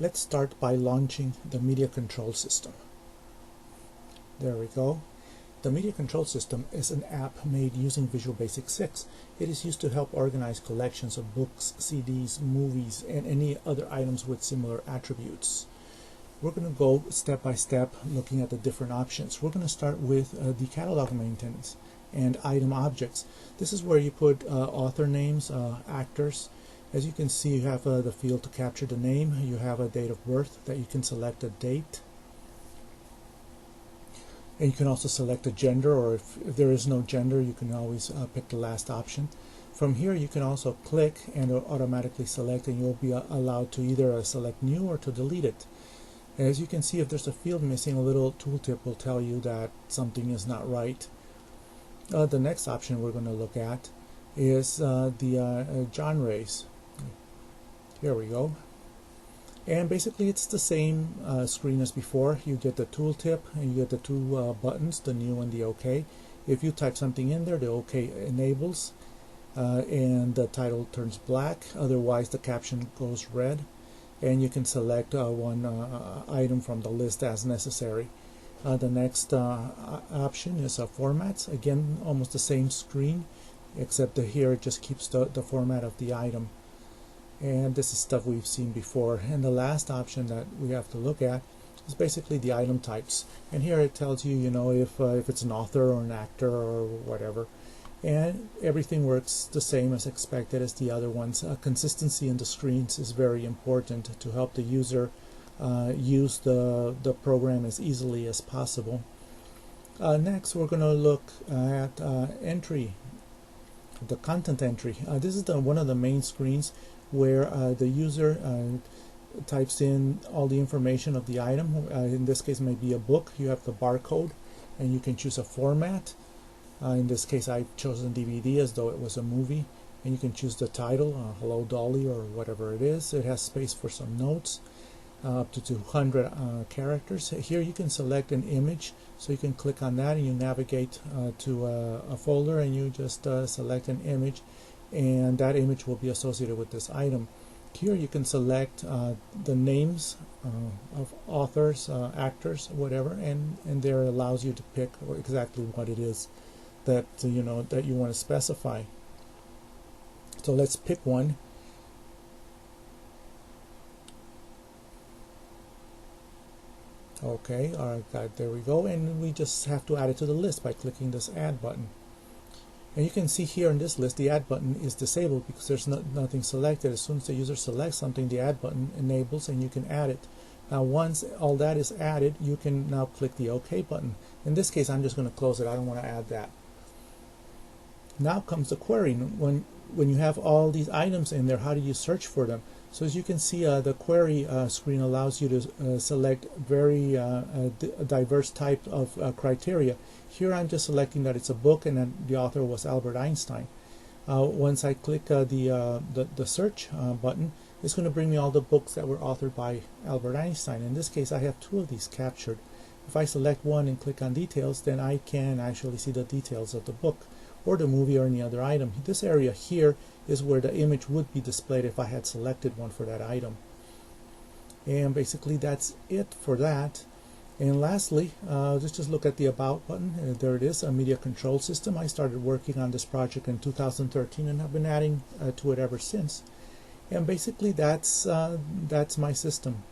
Let's start by launching the media control system. There we go. The media control system is an app made using Visual Basic 6. It is used to help organize collections of books, CDs, movies, and any other items with similar attributes. We're going to go step by step looking at the different options. We're going to start with the catalog maintenance and item objects. This is where you put author names, actors. As you can see, you have the field to capture the name. You have a date of birth that you can select a date. And you can also select a gender, or if there is no gender, you can always pick the last option. From here, you can also click and it'll automatically select, and you'll be allowed to either select new or to delete it. As you can see, if there's a field missing, a little tooltip will tell you that something is not right. The next option we're going to look at is the genres. Here we go. And basically it's the same screen as before. You get the tooltip and you get the two buttons, the new and the OK. If you type something in there, the OK enables and the title turns black. Otherwise the caption goes red. And you can select one item from the list as necessary. The next option is formats. Again, almost the same screen, except that here it just keeps the format of the item. And this is stuff we've seen before. And the last option that we have to look at is basically the item types. And here it tells you, if it's an author or an actor or whatever. And everything works the same as expected as the other ones. Consistency in the screens is very important to help the user use the program as easily as possible. Next, we're going to look at entry, the content entry. This is one of the main screens where the user types in all the information of the item. In this case, it may be a book. You have the barcode, and you can choose a format. In this case, I've chosen DVD as though it was a movie. And you can choose the title, Hello Dolly, or whatever it is. It has space for some notes, up to 200 characters. Here you can select an image, so you can click on that and you navigate to a folder, and you just select an image, and that image will be associated with this item. Here you can select the names of authors, actors, whatever, and there it allows you to pick exactly what it is that that you want to specify. So let's pick one. Okay, all right, there we go, and we just have to add it to the list by clicking this add button. And you can see here in this list the add button is disabled because there's nothing selected. As soon as the user selects something, the add button enables and you can add it. Now once all that is added, you can now click the OK button. In this case, I'm just going to close it. I don't want to add that. Now comes the query. When you have all these items in there, how do you search for them? So as you can see, the query screen allows you to select very diverse type of criteria. Here I'm just selecting that it's a book and then the author was Albert Einstein. Once I click the search button, it's going to bring me all the books that were authored by Albert Einstein. In this case, I have two of these captured. If I select one and click on details, then I can actually see the details of the book or the movie or any other item. This area here is where the image would be displayed if I had selected one for that item. And basically that's it for that. And lastly, let's just look at the About button. There it is, a media control system. I started working on this project in 2013 and have been adding to it ever since. And basically that's my system.